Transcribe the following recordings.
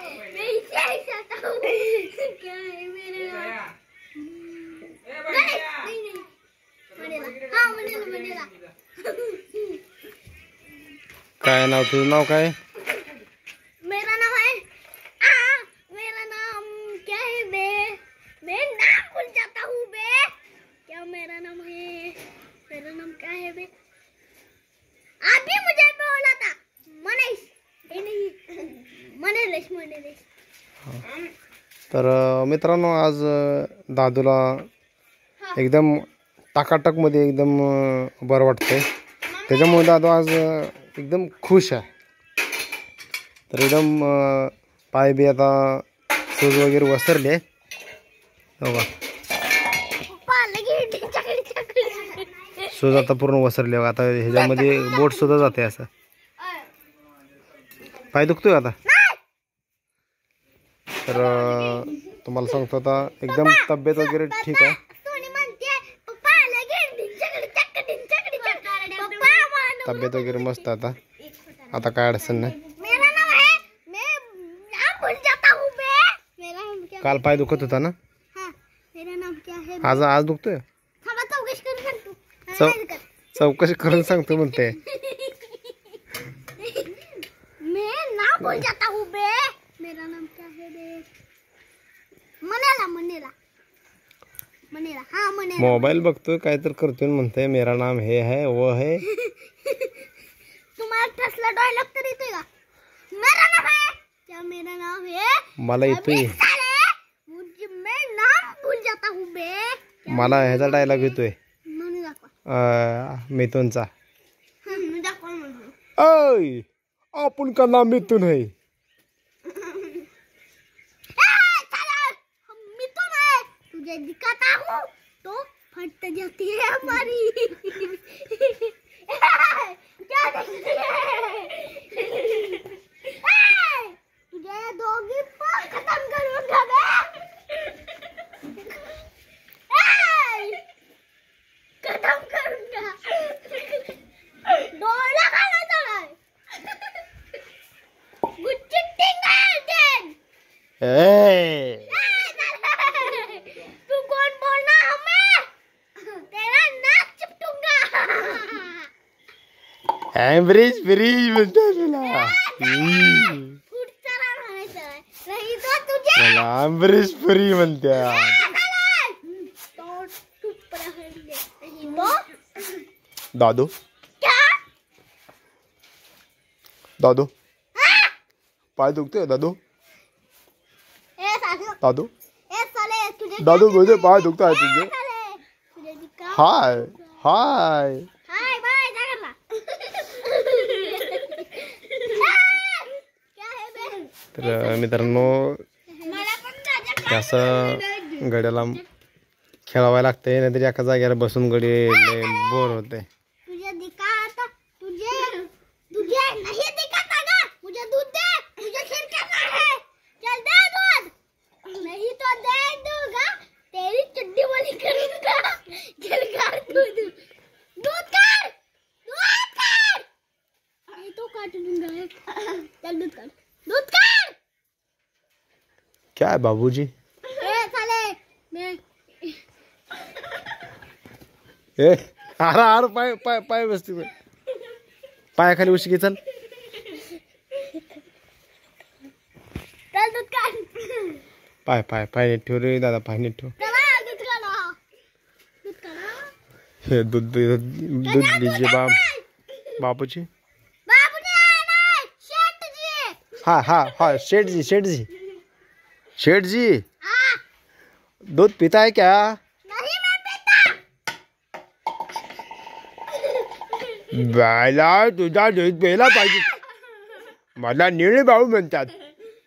मैं इसे चाहता हूँ। क्या है मेरे नाम? नहीं मनेला, हाँ मनेला। काय नाव तुझं? नाव काय? मेरा नाम है मेरा नाम क्या है बे? मैं नाम भूल जाता हूँ बे। क्या मेरा नाम है? मेरा नाम क्या है बे? अभी मुझे बोला था मनीष, नहीं मनेलेश। तर मित्रांनो आज दादूला एकदम टाकाटक मध्ये एकदम बरं वाटतंय, त्याच्यामुळे दादू आज एकदम खुश आहे. तर एकदम पाय बी आता सूज वगैरे वसरले बघा, सूज आता पूर्ण वसरले. आता ह्याच्यामध्ये बोट सुद्धा जाते. असं पाय दुखतोय आता. तर तुम्हाला सांगतो आता एकदम तब्येत वगैरे ठीक आहे. तब्येत वगैरे मस्त आता. आता काय अडचण नाही. काल पाय दुखत होता ना, आज दुखतोय. चौकशी करून सांगतो म्हणते. मैं नाम भूल जाता हूँ बे. मेरा नाम क्या है बे? मनेला. हाँ मनेला. मोबाईल बघतोय काय तर करतोय म्हणते. मेरा नाम हे है वो है. तुम्हाला ठसला डायलॉग तर येतोय का? मेरा नाम है क्या? मेरा नाम है. मला येतोय. मैं नाम भूल जाता हूँ बे. मला ह्याचा डायलॉग येतोय म्हणून दाखवा. मिथुनचा. दाखवा म्हणून. ओय आपण का नाम मिथुन है. मिथुन है. तुझे दिखाता हूँ तो फट जाती है हमारी. क्या देखती है? तुझे दोगी पर खत्म करूंगा मैं. खत्म करूंगा. डोळा खाना चढाय. Gucci टिंगल then. तू कौन बोलना हमें? तेरा नाक चिपटूंगा. एव्हरेज फ्रीज म्हणतो तुला. पुढचा राग म्हणायचं नाही तो तुझे. मला एव्हरेज फ्री म्हणत्या. तो चुप राहिले. तो दादू क्या? दादू पाय दुखतोय दादू. ए सासू. दादू ए साले तुझे दादू मुझे पाय दुखता है तुझे. तुझे दिखा. हाय हाय बाय जा करला. क्या है बे? तर मित्रांनो मला पण राजा असं गड्याला खेळायला लागतंय, नाहीतर एका जागेला बसून गडी बोर होते. तुझे दिखा आता. तुझे नहीं दिखाता ना. मुझे दूध दे. मुझे खीर करना है. चल दे दूध. नहीं तो दे दूंगा. तेरी चड्डी वाली करूंगा. चल कर दूध. दूध कर. नहीं तो काट दूंगा. चल दूध कर. क्या है बाबूजी? ए साले मैं अरे पाय पाय पाय बसते. पायाखाली उशी घे. चल दूध कर. पाय पाय पाय नीट ठेव रे दादा. पाय नीट ठेव. चला दूध कर. हे दूध दीजिए बापूजी. बाबूजी नाही शेठजी. हाँ शेठ जी हाँ. दूध पीता है क्या? नहीं मैं पीता. बायला तुझा दूध प्यायला पाहिजे. मला निळे भाऊ म्हणतात.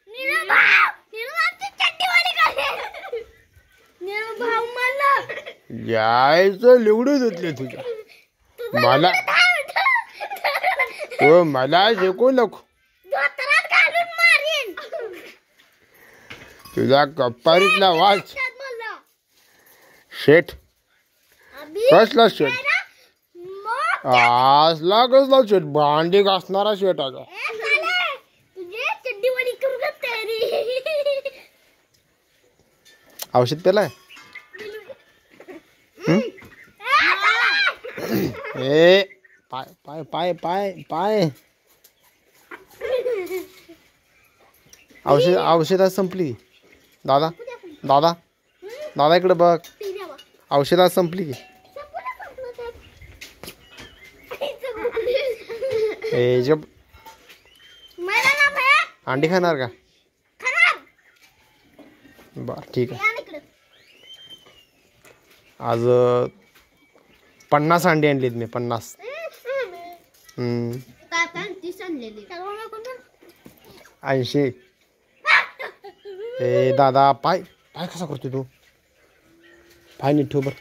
नीलभाऊची चड्डी वाली करे. नीलभाऊ मला यायचं लिवडून धुतले तुझ्या. मला शिकू नको. धोतरात घालून मारीन. तुझा कप्पारीतला वाच. मला शेठ अभी कसला शेठ? मेरा असला कसला शेठ? भांडी घासणारा शेठ. आता ए साले तुझे चड्डी वाली करूंगा तेरी. औषध पेलाय? ए पाय पाय पाय पाय पाय औषध संपली. दादा दादा दादा इकडे बघ, औषध संपली. ए जब अंडी खाणार का? बर ठीक आहे. आज 50 अंडी आणलीत मी. 50. 80. ए दादा पाय पाय कसा करतो तू? पाय नीट ठेव बर.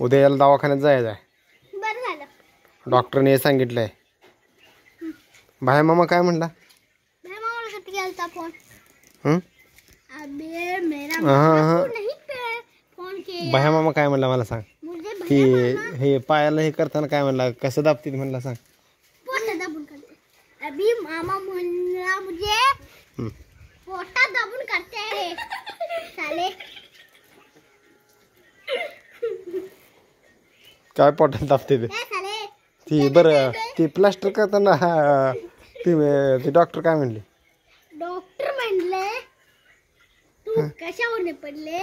उद्या याला दवाखान्यात जायचं आहे. बरं झालं. डॉक्टरने सांगितलंय. भाया मामा काय म्हणला? भाया मामा काय म्हणला मला सांग. हे पायाला हे करताना काय म्हणला? कसं दाबतील म्हणला सांग. अभी मामा म्हणला मुझे पोटा दाबून करते रे साले. काय पोटात दाबते ते? ती बरं ती प्लास्टर करताना ते डॉक्टर काय म्हणले? डॉक्टर म्हणले तू कशावर पडले?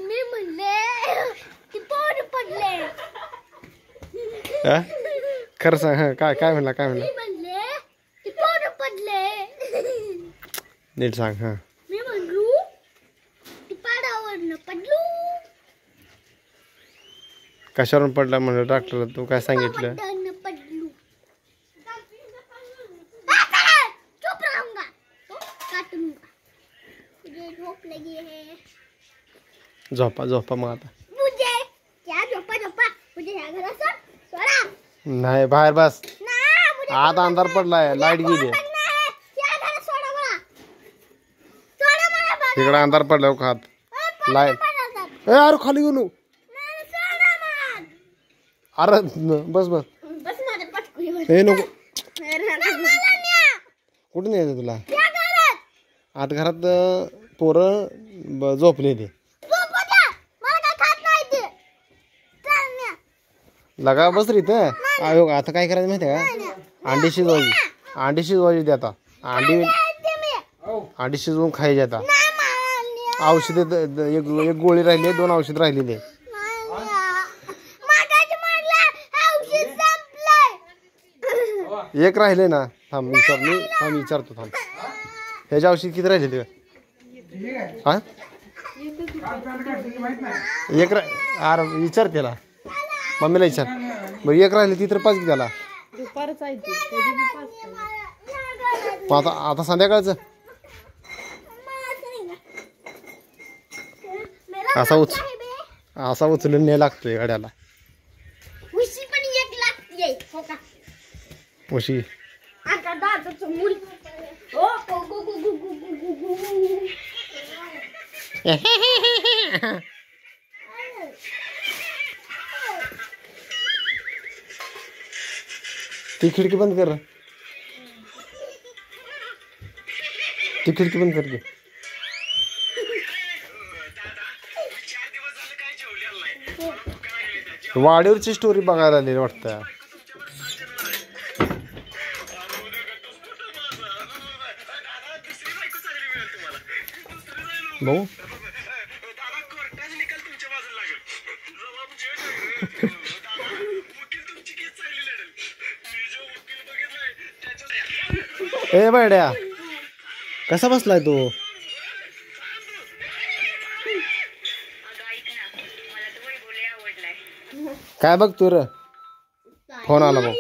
मी म्हणले ती पोट पडले. खरं सांग. काय काय म्हणला? काय म्हणला? मी म्हणले ती पोट पडले. नीट सांग. हा मी म्हणलो ती पाडावर पडलो. कशावरून पडला म्हणलं डॉक्टरला? तू काय सांगितलं? पडलो. चुप रहूंगा तो काटूंगा. मुझे भूख लगी है. झोपा झोपा मग आता. मुझे क्या झोपा झोपा? मुझे ह्या घरात सोडा. नाही बाहेर बस. ना मुझे आत अंधार पडलाय. लाईट गेली. तिकडे अंधार पडला खात लाईट. अरे खाली येऊ नको. अरे बस बस. हे नको. कुठून यायचं तुला? आत घरात पोरं झोपले ते. लगा बस रे इथं. आता काय करायचं माहिती आहे का? अंडी शिजवायची. अंडी शिजवायची दे आता. अंडी शिजवून खायची आता. औषध एक गोळी राहिली. 2 औषध राहिलेले. एक राहिले ना. थांब विचारतो थांब. ह्याच्या औषध किती राहिले ते? हा एक अरे विचार त्याला. मम्मीला विचार. बरं एक राहिले ती तर 5 त्याला. आता संध्याकाळचं असा उचलून नाही लागतोय गाड्याला. उशी ती खिडकी बंद कर. ती खिडकी बंद कर. वाडीवरची स्टोरी बघायला आली वाटतं. भाऊ ए बड्या कसा बसलाय तू? काय बघ तू र? फोन आला भाऊ.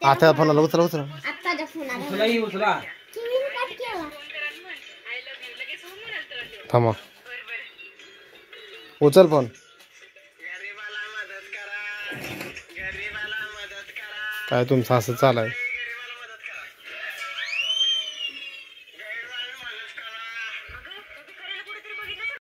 आता फोन आला. उचला उचला. थांबा. उचल फोन. काय तुमचं असं चालाय?